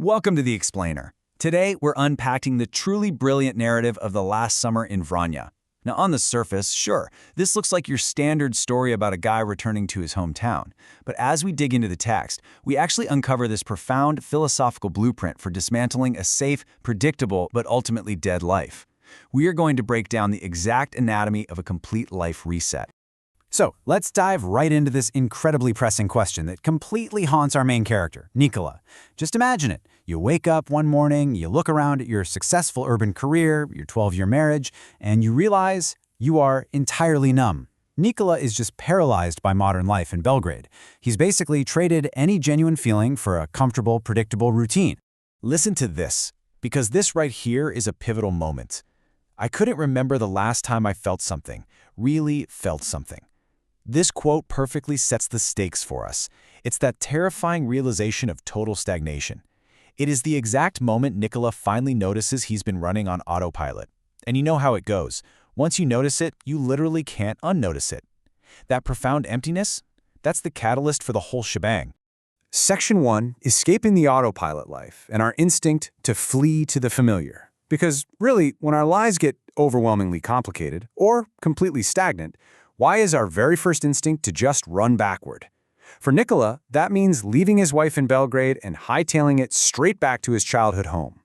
Welcome to The Explainer. Today, we're unpacking the truly brilliant narrative of the last summer in Vranje. Now, on the surface, sure, this looks like your standard story about a guy returning to his hometown. But as we dig into the text, we actually uncover this profound philosophical blueprint for dismantling a safe, predictable, but ultimately dead life. We are going to break down the exact anatomy of a complete life reset. So, let's dive right into this incredibly pressing question that completely haunts our main character, Nikola. Just imagine it. You wake up one morning, you look around at your successful urban career, your 12-year marriage, and you realize you are entirely numb. Nikola is just paralyzed by modern life in Belgrade. He's basically traded any genuine feeling for a comfortable, predictable routine. Listen to this, because this right here is a pivotal moment. I couldn't remember the last time I felt something, really felt something. This quote perfectly sets the stakes for us. It's that terrifying realization of total stagnation. It is the exact moment Nikola finally notices he's been running on autopilot. And you know how it goes. Once you notice it, you literally can't unnotice it. That profound emptiness, that's the catalyst for the whole shebang. Section 1, escaping the autopilot life and our instinct to flee to the familiar. Because really, when our lives get overwhelmingly complicated or completely stagnant, why is our very first instinct to just run backward? For Nikola, that means leaving his wife in Belgrade and hightailing it straight back to his childhood home.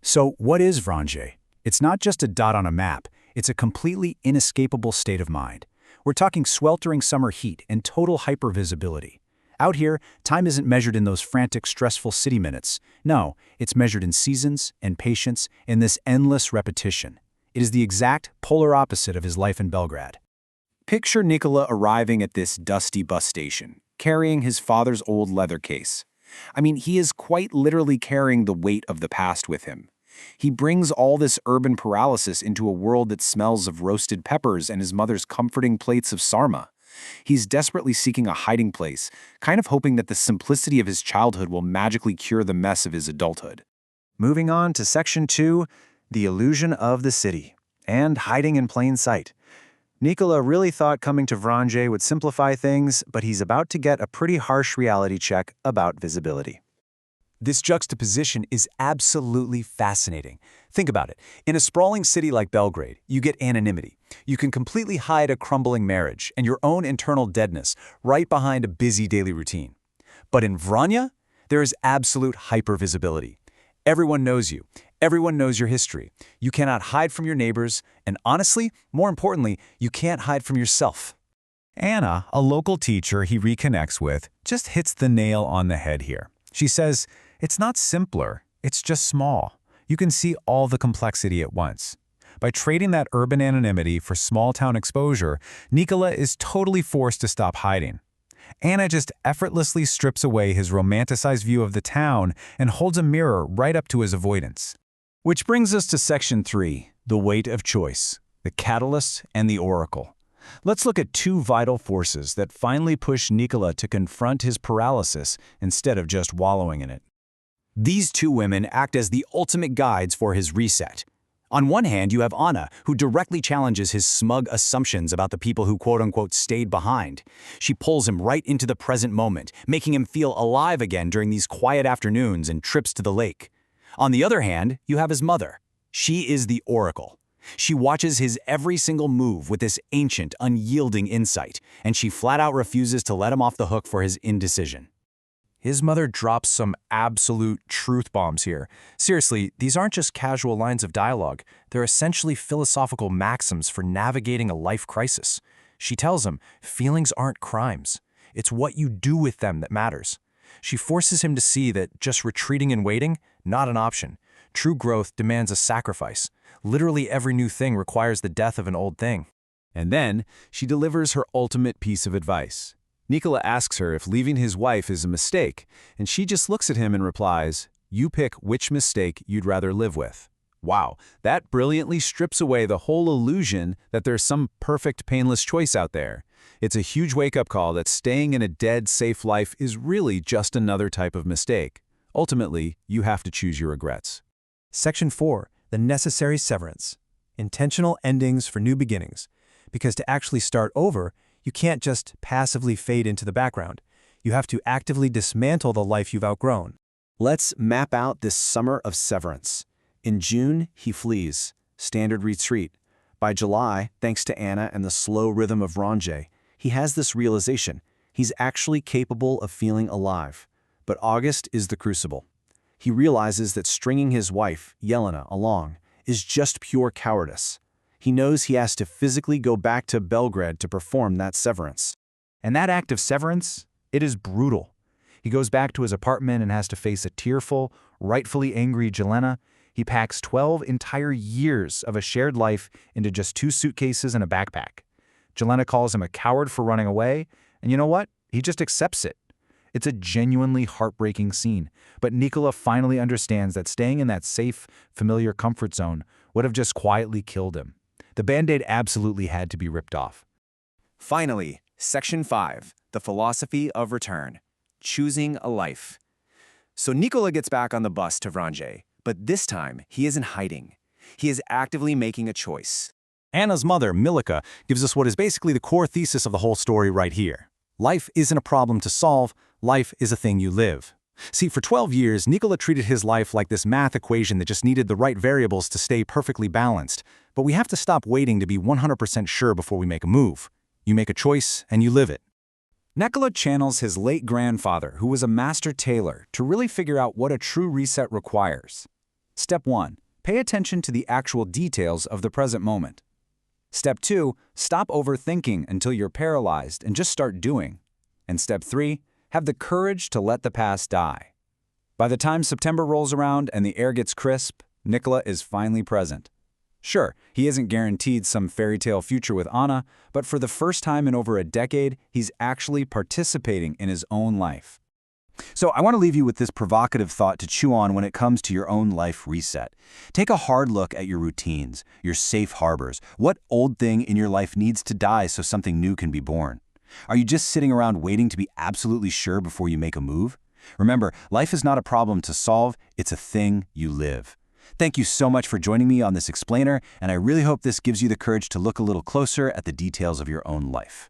So what is Vranje? It's not just a dot on a map, it's a completely inescapable state of mind. We're talking sweltering summer heat and total hypervisibility. Out here, time isn't measured in those frantic, stressful city minutes. No, it's measured in seasons and patience and this endless repetition. It is the exact polar opposite of his life in Belgrade. Picture Nikola arriving at this dusty bus station, carrying his father's old leather case. I mean, he is quite literally carrying the weight of the past with him. He brings all this urban paralysis into a world that smells of roasted peppers and his mother's comforting plates of sarma. He's desperately seeking a hiding place, kind of hoping that the simplicity of his childhood will magically cure the mess of his adulthood. Moving on to Section 2, the illusion of the city, and hiding in plain sight. Nikola really thought coming to Vranje would simplify things, but he's about to get a pretty harsh reality check about visibility. This juxtaposition is absolutely fascinating. Think about it. In a sprawling city like Belgrade, you get anonymity. You can completely hide a crumbling marriage and your own internal deadness right behind a busy daily routine. But in Vranje, there is absolute hypervisibility. Everyone knows you. Everyone knows your history. You cannot hide from your neighbors, and honestly, more importantly, you can't hide from yourself. Anna, a local teacher he reconnects with, just hits the nail on the head here. She says, it's not simpler, it's just small. You can see all the complexity at once. By trading that urban anonymity for small-town exposure, Nikola is totally forced to stop hiding. Anna just effortlessly strips away his romanticized view of the town and holds a mirror right up to his avoidance. Which brings us to Section 3, the weight of choice, the catalyst and the oracle. Let's look at two vital forces that finally push Nikola to confront his paralysis instead of just wallowing in it. These two women act as the ultimate guides for his reset. On one hand, you have Anna, who directly challenges his smug assumptions about the people who quote-unquote stayed behind. She pulls him right into the present moment, making him feel alive again during these quiet afternoons and trips to the lake. On the other hand, you have his mother. She is the oracle. She watches his every single move with this ancient, unyielding insight, and she flat out refuses to let him off the hook for his indecision. His mother drops some absolute truth bombs here. Seriously, these aren't just casual lines of dialogue. They're essentially philosophical maxims for navigating a life crisis. She tells him, feelings aren't crimes. It's what you do with them that matters. She forces him to see that just retreating and waiting, not an option. True growth demands a sacrifice. Literally every new thing requires the death of an old thing. And then, she delivers her ultimate piece of advice. Nikola asks her if leaving his wife is a mistake, and she just looks at him and replies, "You pick which mistake you'd rather live with." Wow, that brilliantly strips away the whole illusion that there's some perfect, painless choice out there. It's a huge wake-up call that staying in a dead, safe life is really just another type of mistake. Ultimately, you have to choose your regrets. Section 4, the necessary severance. Intentional endings for new beginnings. Because to actually start over, you can't just passively fade into the background. You have to actively dismantle the life you've outgrown. Let's map out this summer of severance. In June, he flees. Standard retreat. By July, thanks to Anna and the slow rhythm of Vranje, he has this realization. He's actually capable of feeling alive. But August is the crucible. He realizes that stringing his wife, Jelena, along is just pure cowardice. He knows he has to physically go back to Belgrade to perform that severance. And that act of severance, it is brutal. He goes back to his apartment and has to face a tearful, rightfully angry Jelena. He packs 12 entire years of a shared life into just 2 suitcases and a backpack. Jelena calls him a coward for running away, and you know what? He just accepts it. It's a genuinely heartbreaking scene, but Nikola finally understands that staying in that safe, familiar comfort zone would have just quietly killed him. The Band-Aid absolutely had to be ripped off. Finally, Section 5, the philosophy of return. Choosing a life. So Nikola gets back on the bus to Vranje, but this time he isn't hiding. He is actively making a choice. Anna's mother, Milika, gives us what is basically the core thesis of the whole story right here. Life isn't a problem to solve, life is a thing you live. See, for 12 years, Nikola treated his life like this math equation that just needed the right variables to stay perfectly balanced. But we have to stop waiting to be 100% sure before we make a move. You make a choice, and you live it. Nikola channels his late grandfather, who was a master tailor, to really figure out what a true reset requires. Step 1. Pay attention to the actual details of the present moment. Step 2. Stop overthinking until you're paralyzed and just start doing. And Step 3. Have the courage to let the past die. By the time September rolls around and the air gets crisp, Nikola is finally present. Sure, he isn't guaranteed some fairy tale future with Anna, but for the first time in over a decade, he's actually participating in his own life. So I want to leave you with this provocative thought to chew on when it comes to your own life reset. Take a hard look at your routines, your safe harbors. What old thing in your life needs to die so something new can be born? Are you just sitting around waiting to be absolutely sure before you make a move? Remember, life is not a problem to solve, it's a thing you live. Thank you so much for joining me on this explainer, and I really hope this gives you the courage to look a little closer at the details of your own life.